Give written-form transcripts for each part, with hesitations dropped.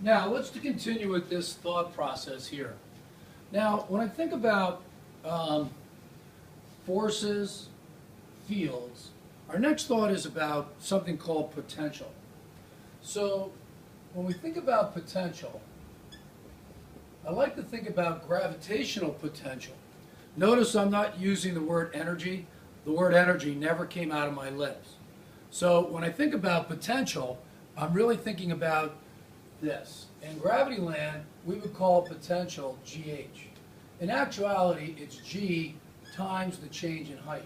Now, let's continue with this thought process here. Now, when I think about forces, fields, our next thought is about something called potential. So, when we think about potential, I like to think about gravitational potential. Notice I'm not using the word energy. The word energy never came out of my lips. So, when I think about potential, I'm really thinking about this. In gravity land, we would call potential GH. In actuality, it's G times the change in height.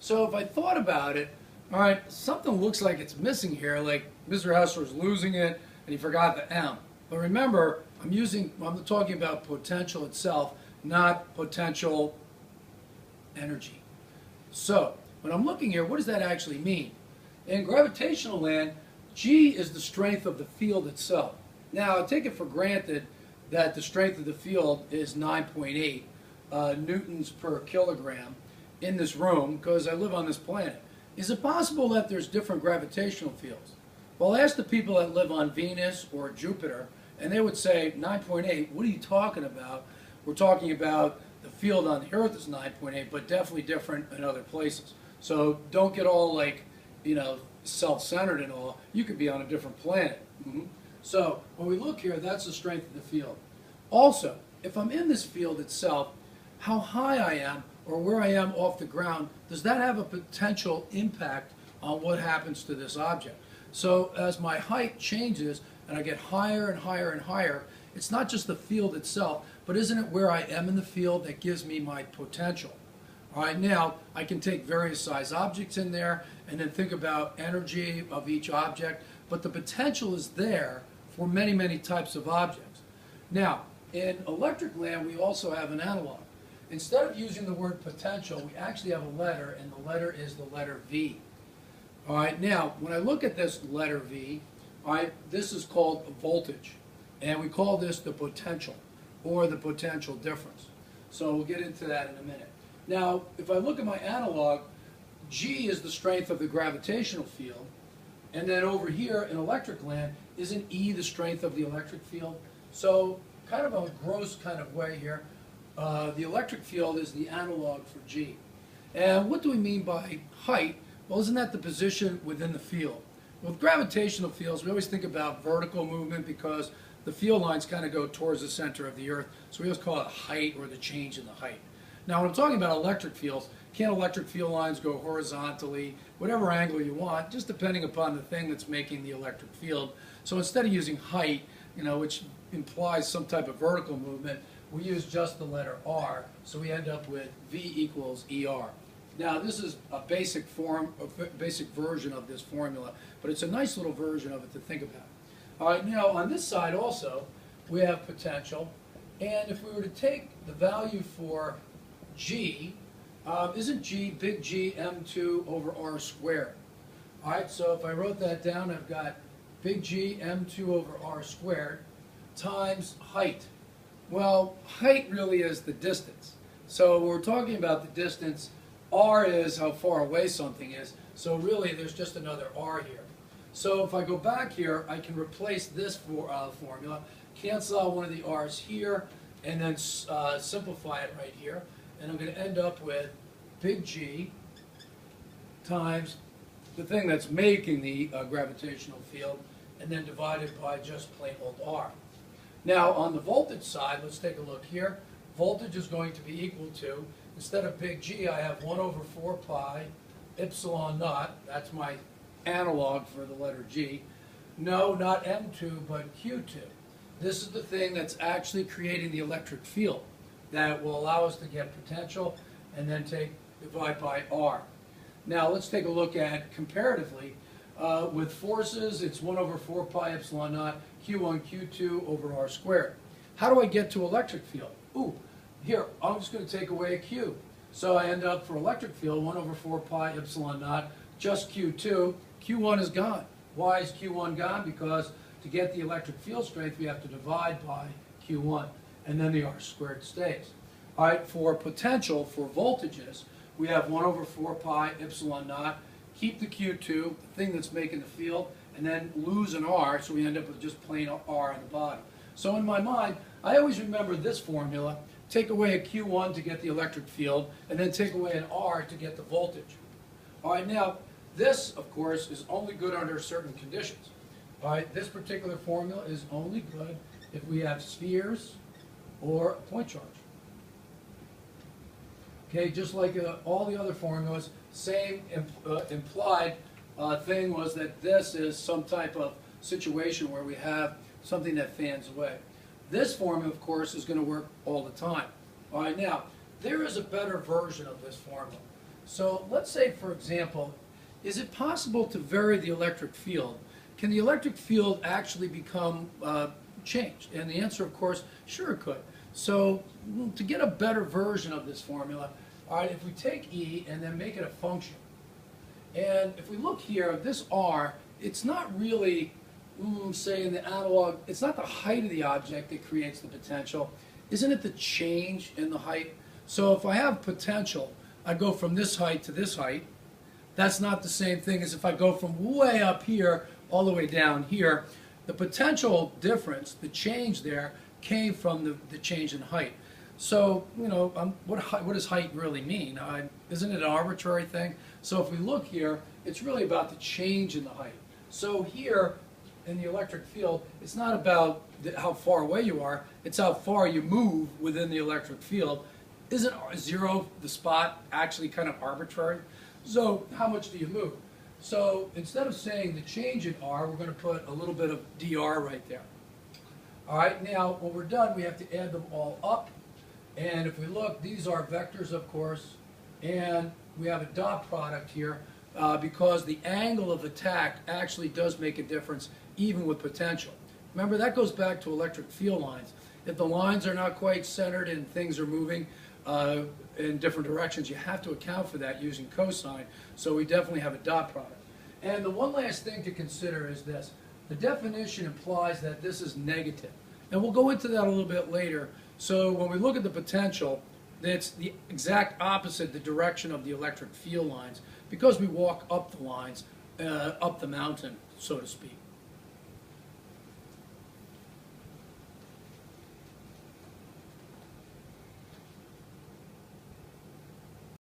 So if I thought about it, all right, something looks like it's missing here, like Mr. Hessler's losing it and he forgot the M. But remember, I'm talking about potential itself, not potential energy. So when I'm looking here, what does that actually mean? In gravitational land, G is the strength of the field itself. Now, I take it for granted that the strength of the field is 9.8 newtons per kilogram in this room because I live on this planet. Is it possible that there's different gravitational fields? Well, ask the people that live on Venus or Jupiter, and they would say 9.8. What are you talking about? We're talking about the field on the Earth is 9.8, but definitely different in other places. So don't get all like, self-centered and all. You could be on a different planet. So when we look here, that's the strength of the field. Also, if I'm in this field itself, how high I am or where I am off the ground, does that have a potential impact on what happens to this object? So as my height changes and I get higher and higher and higher, it's not just the field itself, but isn't it where I am in the field that gives me my potential? All right, now I can take various size objects in there and then think about energy of each object, but the potential is there for many, many types of objects. Now, in electric land, we also have an analog. Instead of using the word potential, we actually have a letter, and the letter is the letter V. All right, now, when I look at this letter V, all right, this is called voltage, and we call this the potential, or the potential difference. So we'll get into that in a minute. Now, if I look at my analog, G is the strength of the gravitational field, and then over here in electric land, isn't E the strength of the electric field? So kind of a gross kind of way here, the electric field is the analog for G. And what do we mean by height? Well, isn't that the position within the field? With gravitational fields, we always think about vertical movement because the field lines kind of go towards the center of the Earth, so we always call it height or the change in the height. Now, when I'm talking about electric fields, can't electric field lines go horizontally, whatever angle you want, just depending upon the thing that's making the electric field. So instead of using height, which implies some type of vertical movement, we use just the letter R, so we end up with V equals ER. Now, this is a basic form, a basic version of this formula, but it's a nice little version of it to think about. All right, now on this side also, we have potential, and if we were to take the value for G, isn't G big G M2 over R squared? All right, so if I wrote that down, I've got big G M2 over R squared times height. Well, height really is the distance. So we're talking about the distance. R is how far away something is. So really, there's just another R here. So if I go back here, I can replace this formula, cancel out one of the R's here, and then simplify it right here. And I'm going to end up with big G times the thing that's making the gravitational field, and then divided by just plain old R. Now, on the voltage side, let's take a look here. Voltage is going to be equal to, instead of big G, I have 1 over 4 pi epsilon naught. That's my analog for the letter G. No, not M2, but Q2. This is the thing that's actually creating the electric field that will allow us to get potential and then divide by R. Now, let's take a look at comparatively. With forces, it's 1 over 4 pi epsilon naught Q1, Q2 over R squared. How do I get to electric field? Ooh, here, I'm just going to take away a Q. So I end up for electric field, 1 over 4 pi epsilon naught, just Q2. Q1 is gone. Why is Q1 gone? Because to get the electric field strength, we have to divide by Q1, and then the R squared stays. All right, for potential, for voltages, we have 1 over 4 pi epsilon naught. Keep the Q2, the thing that's making the field, and then lose an R, so we end up with just plain R on the bottom. So in my mind, I always remember this formula: take away a Q1 to get the electric field, and then take away an R to get the voltage. All right, now, this, of course, is only good under certain conditions. All right, this particular formula is only good if we have spheres or a point charge. Okay, just like all the other formulas, same implied thing was that this is some type of situation where we have something that fans away. This formula, of course, is going to work all the time. All right, now, there is a better version of this formula. So let's say, for example, is it possible to vary the electric field? Can the electric field actually become changed? And the answer, of course, sure it could. So to get a better version of this formula, all right, if we take E and then make it a function, and if we look here, this R, it's not really, say in the analog, it's not the height of the object that creates the potential. Isn't it the change in the height? So if I have potential, I go from this height to this height. That's not the same thing as if I go from way up here all the way down here. The potential difference, the change there, came from the change in height. So, you know, what does height really mean? Isn't it an arbitrary thing? So if we look here, it's really about the change in the height. So here, in the electric field, it's not about how far away you are, it's how far you move within the electric field. Isn't 0, the spot, actually kind of arbitrary? So how much do you move? So instead of saying the change in R, we're going to put a little bit of dr right there. All right, now when we're done, we have to add them all up. And if we look, these are vectors, of course, and we have a dot product here because the angle of attack actually does make a difference even with potential. Remember, that goes back to electric field lines. If the lines are not quite centered and things are moving in different directions, you have to account for that using cosine, so we definitely have a dot product. And the one last thing to consider is this. The definition implies that this is negative, and we'll go into that a little bit later. So when we look at the potential, it's the exact opposite the direction of the electric field lines because we walk up the lines, up the mountain, so to speak.